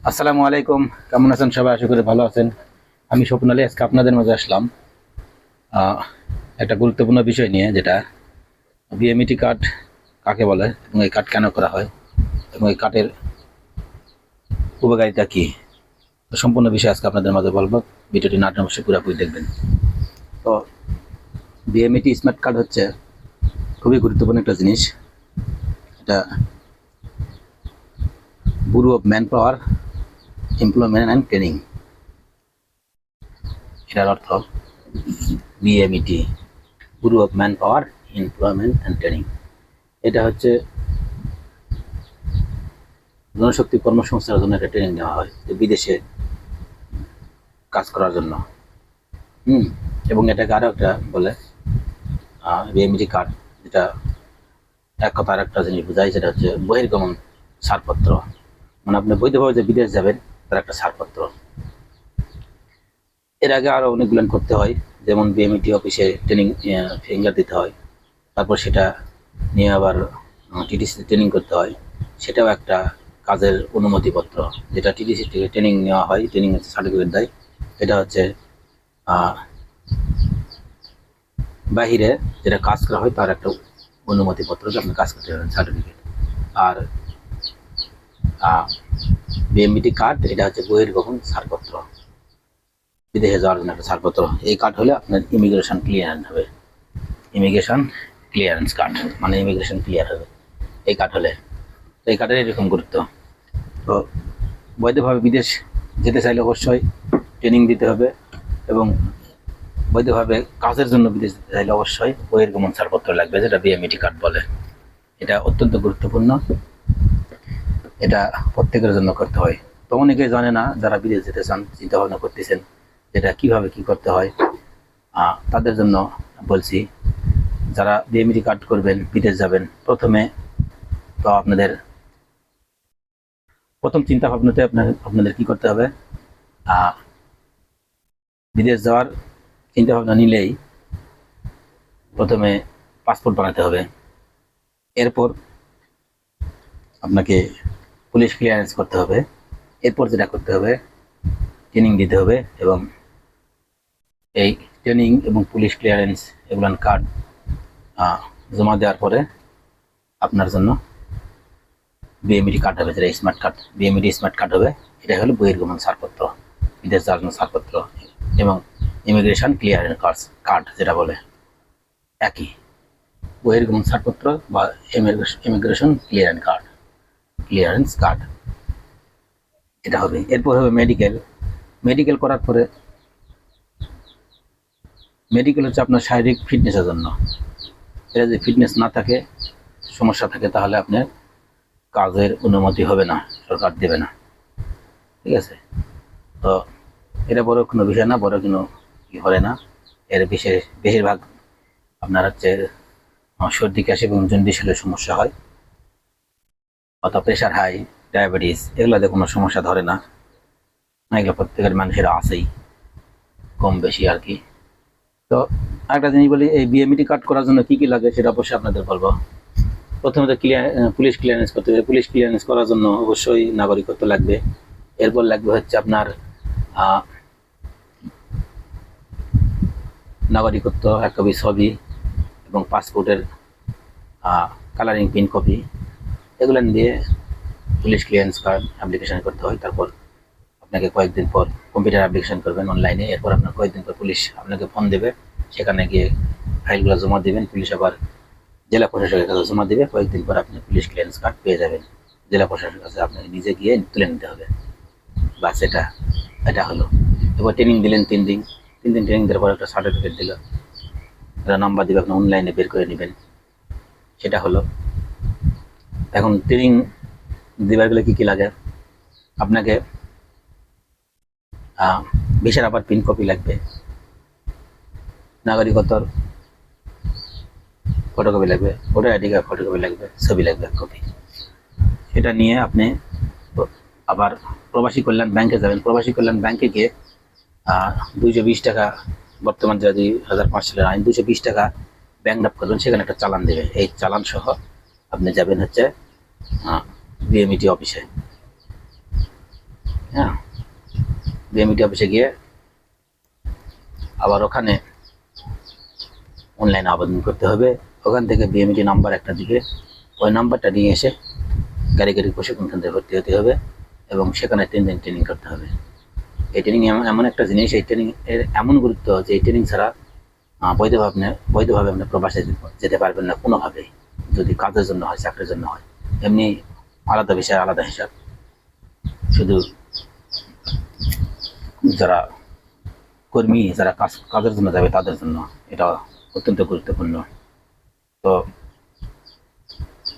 আসসালামু আলাইকুম। কেমন আছেন সবাই? আশা করি ভালো আছেন। আমি স্বপ্ন আলী আজকে আপনাদের মাঝে আসলাম আহ, একটা গুরুত্বপূর্ণ বিষয় নিয়ে, যেটা বিএমইটি কার্ড কাকে বলে এবং এই কার্ড কেন করা হয় এবং এই কার্ডের উপকারিতা কী, তো সম্পূর্ণ বিষয় আজকে আপনাদের মাঝে বলবো। ভিডিওটি না টেনে অবশ্যই পুরোপুরি দেখবেন। তো বিএমইটি স্মার্ট কার্ড হচ্ছে খুবই গুরুত্বপূর্ণ একটা জিনিস। এটা bureau of man power, employment and training, এটার অর্থ BMET, bureau of man power, employment and training. এটা হচ্ছে জনশক্তি কর্মসংস্থানের জন্য একটা ট্রেনিং নেওয়া হয়, যে বিদেশে কাজ করার জন্য। এবং এটাকে আরও একটা বলে বিএমইটি কার্ড, যেটা এক কথা আর একটা জিনিস বোঝায়, যেটা হচ্ছে বহির্গমন ছাড়পত্র। মানে আপনি বৈধভাবে যে বিদেশ যাবেন তার একটা ছাড়পত্র। এর আগে আরও অনেকগুলো করতে হয়, যেমন বিএমইটি অফিসে ট্রেনিং ফিঙ্গার দিতে হয়, তারপর সেটা নিয়ে আবার টিটিসিতে ট্রেনিং করতে হয়, সেটাও একটা কাজের অনুমতিপত্র। যেটা টিটিসি থেকে ট্রেনিং নেওয়া হয়, ট্রেনিং সার্টিফিকেট দেয়, এটা হচ্ছে বাহিরে যেটা কাজ করা হয় তার একটা অনুমতিপত্র, যে আপনি কাজ করতে পারেন, সার্টিফিকেট। আর বিএমইটি কার্ড, এটা হচ্ছে বহির্গমন ছাড়পত্র, বিদেশে যাওয়ার জন্য একটা ছাড়পত্র। এই কার্ড হলে আপনার ইমিগ্রেশন ক্লিয়ারেন্স হবে, ইমিগ্রেশন ক্লিয়ারেন্স কার্ড, মানে ইমিগ্রেশন ক্লিয়ার হবে এই কার্ড হলে। তো এই কার্ডের এরকম গুরুত্ব। তো বৈধভাবে বিদেশ যেতে চাইলে অবশ্যই ট্রেনিং দিতে হবে, এবং বৈধভাবে কাজের জন্য বিদেশ যেতে চাইলে অবশ্যই বহির্গমন ছাড়পত্র লাগবে, যেটা বিএমইটি কার্ড বলে। এটা অত্যন্ত গুরুত্বপূর্ণ, এটা প্রত্যেকের জন্য করতে হয়। তো অনেকেই জানে না, যারা বিদেশ যেতে চান, চিন্তা ভাবনা করতেছেন যেটা কিভাবে কি করতে হয়, তাদের জন্য বলছি। যারা বিএমইটি কার্ড করবেন, বিদেশ যাবেন, প্রথমে তো প্রথম চিন্তা ভাবনাতে আপনাদের কি করতে হবে, বিদেশ যাওয়ার চিন্তা ভাবনা নিলেই প্রথমে পাসপোর্ট বানাতে হবে। এরপর আপনাকে পুলিশ ক্লিয়ারেন্স করতে হবে। এরপর যেটা করতে হবে, ট্রেনিং দিতে হবে, এবং এই ট্রেনিং এবং পুলিশ ক্লিয়ারেন্স এগুলান কার্ড জমা দেওয়ার পরে আপনার জন্য বিএমইটি কার্ড হবে, যেটা smart card, BMET smart card হবে। এটা হলো বহির্গমন ছাড়পত্র, বিদেশ যাওয়ার জন্য ছাড়পত্র, এবং ইমিগ্রেশন ক্লিয়ারেন্স কার্ড যেটা বলে একই, বহির্গমন ছাড়পত্র বা ইমিগ্রেশন ক্লিয়ারেন্স কার্ড, এটা হবে। এরপর হবে মেডিকেল। মেডিকেল করার পরে, মেডিকেল হচ্ছে আপনার শারীরিক ফিটনেসের জন্য। এটা যদি ফিটনেস না থাকে, সমস্যা থাকে, তাহলে আপনার কাজের অনুমতি হবে না, সরকার দেবে না। ঠিক আছে? তো এটা বড় কোনো বিষয় না, বড় কোনো কি হবে না। এর বেশিরভাগ আপনার হচ্ছে সর্দি কাশি এবং জন্ডিস হলে সমস্যা হয়, অথবা প্রেশার হাই, ডায়াবেটিস, এগুলোতে কোনো সমস্যা ধরে না। এগুলো প্রত্যেকের মানুষের আছেই, কম বেশি আর কি। তো আরেকটা জিনিস বলি, এই বিএমইটি কার্ড করার জন্য কি কি লাগে সেটা অবশ্যই আপনাদের বলবো। প্রথমে তো পুলিশ ক্লিয়ারেন্স করতে হবে। পুলিশ ক্লিয়ারেন্স করার জন্য অবশ্যই নাগরিকত্ব লাগবে। এরপর লাগবে হচ্ছে আপনার নাগরিকত্ব এক কপি ছবি, এবং পাসপোর্টের কালারিং প্রিন্ট কপি, এগুলো দিয়ে পুলিশ ক্লিয়ারেন্স কার্ড অ্যাপ্লিকেশন করতে হয়। তারপর আপনাকে কয়েকদিন পর কম্পিউটার অ্যাপ্লিকেশন করবেন অনলাইনে। এরপর আপনার কয়েকদিন পর পুলিশ আপনাকে ফোন দেবে, সেখানে গিয়ে ফাইলগুলো জমা দেবেন। পুলিশ আবার জেলা প্রশাসকের কাছে জমা দেবে। কয়েকদিন পর আপনি পুলিশ ক্লিয়ারেন্স কার্ড পেয়ে যাবেন। জেলা প্রশাসকের কাছে আপনাকে নিজে গিয়ে তুলে নিতে হবে। বাস, এটা হলো। এবার ট্রেনিং দিলেন 3 দিন, 3 দিন ট্রেনিং দেওয়ার পর একটা সার্টিফিকেট দিল, একটা নাম্বার দিবে, আপনি অনলাইনে বের করে নেবেন, সেটা হলো। এখন ট্রেনিং দেবার গেলে কী কী লাগে, আপনাকে ভিসার আবার প্রিন্ট কপি লাগবে, নাগরিকত্বর ফটোকপি লাগবে, ভোটার আইডি কার্ড ফটোকপি লাগবে, ছবি লাগবে এক কপি। সেটা নিয়ে আপনি আবার প্রবাসী কল্যাণ ব্যাংকে যাবেন। প্রবাসী কল্যাণ ব্যাংকে গিয়ে 220 টাকা, বর্তমান যা 2005 সালের আইন, 220 টাকা ব্যাংক ড্রাফট করবেন, সেখানে একটা চালান দেবে। এই চালান সহ আপনি যাবেন হচ্ছে বিএমইটি অফিসে। বিএমইটি অফিসে গিয়ে আবার ওখানে অনলাইনে আবেদন করতে হবে। ওখান থেকে বিএমইটি নাম্বার একটা দিবে, ওই নাম্বারটা নিয়ে এসে কারিগরি প্রশিক্ষণ কেন্দ্রে ভর্তি হতে হবে এবং সেখানে 3 দিন ট্রেনিং করতে হবে। এই ট্রেনিং এমন একটা জিনিস, এই ট্রেনিং এর এমন গুরুত্ব যে এই ট্রেনিং ছাড়া বৈধভাবে আপনি প্রবাসে যেতে পারবেন না কোনোভাবেই, যদি কাজের জন্য হয়, চাকরির জন্য হয়। এমনি আলাদা বিষয়, আলাদা হিসাব। শুধু যারা কর্মী, যারা কাজের জন্য যাবে তাদের জন্য এটা অত্যন্ত গুরুত্বপূর্ণ। তো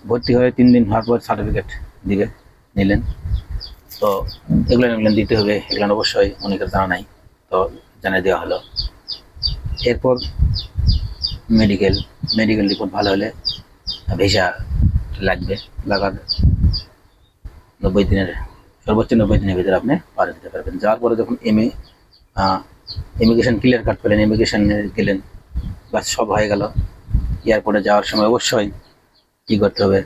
ভর্তি হয়ে 3 দিন হওয়ার পর সার্টিফিকেট দিবে, নিলেন। তো এগুলো দিতে হবে, এগুলো অবশ্যই অনেকের জানা নাই, তো জানিয়ে দেওয়া হলো। এরপর মেডিকেল রিপোর্ট ভালো হলে ভিসা লাগবে, লাগার 90 দিনের, সর্বোচ্চ 90 দিনের ভিতরে আপনি পার দিতে পারবেন। যাওয়ার পরে যখন ইমিগ্রেশন ক্লিয়ার কার্ড পেলেন, ইমিগ্রেশনে গেলেন, বাস সব হয়ে গেল। এয়ারপোর্টে যাওয়ার সময় অবশ্যই কী করতে হবে,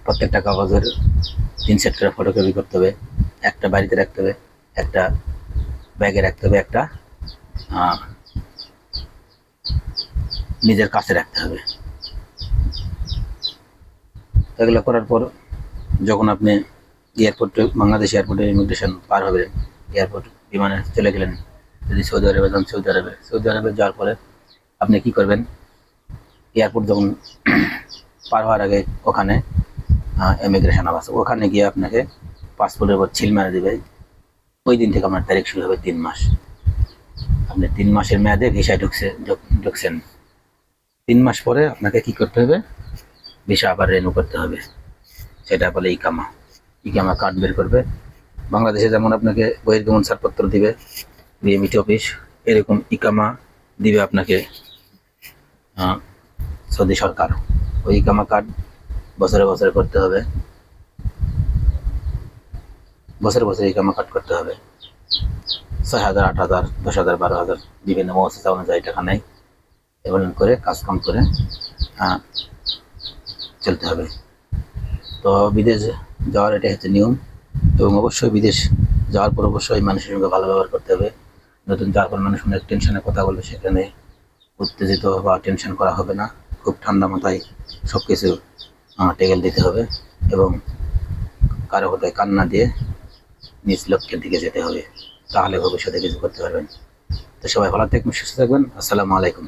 প্রত্যেকটা কাগজের 3 সেট করে ফটোকপি করতে হবে, একটা বাড়িতে রাখতে হবে, একটা ব্যাগে রাখতে হবে, একটা নিজের কাছে রাখতে হবে। এগুলো করার পর যখন আপনি বাংলাদেশ এয়ারপোর্টে ইমিগ্রেশন পার হবে, এয়ারপোর্ট বিমানে চলে গেলেন, যদি সৌদি আরবে যান, সৌদি আরবে যাওয়ার পরে আপনি কি করবেন, এয়ারপোর্ট যখন পার হওয়ার আগে ওখানে ইমিগ্রেশন আছে, ওখানে গিয়ে আপনাকে পাসপোর্টের উপর ছিল মেরে দেবে। ওই দিন থেকে আপনার তারিখ শুরু হবে 3 মাস। আপনি 3 মাসের মেয়াদে ভিসায় ঢুকছেন। 3 মাস পরে আপনাকে কি করতে হবে, ভিসা আবার রেনিউ করতে হবে। সেটা বলে ইকামা কার্ড বের করবে। বাংলাদেশে যেমন আপনাকে বহির্গমন ছাড়পত্র দিবে বিএমইটি অফিস, এরকম ইকামা দিবে আপনাকে সৌদি সরকার। ওই ইকামা কার্ড বছরে করতে হবে, বছরে ইকামা কার্ড করতে হবে। 6,000, 8,000, 10,000, 12,000 বিভিন্ন মৌসুমা অনুযায়ী টাকা নেয়। এমন করে কাজকাম করে চলতে হবে। তো বিদেশ যাওয়ার এটাই হচ্ছে নিয়ম। এবং অবশ্যই বিদেশ যাওয়ার পর অবশ্যই মানুষের সঙ্গে ভালো ব্যবহার করতে হবে। নতুন যাওয়ার পর মানুষ অনেক টেনশনে কথা বলবে, সেখানে উত্তেজিত বা টেনশন করা হবে না। খুব ঠান্ডা মাথায় সব কিছু টেকেল দিতে হবে এবং কারো কথায় কান্না দিয়ে নিজ লক্ষ্যের দিকে যেতে হবে, তাহলে ভবিষ্যতে কিছু করতে পারবেন। তো সবাই ভালো থাকবেন, সুস্থ থাকবেন। আসসালামু আলাইকুম।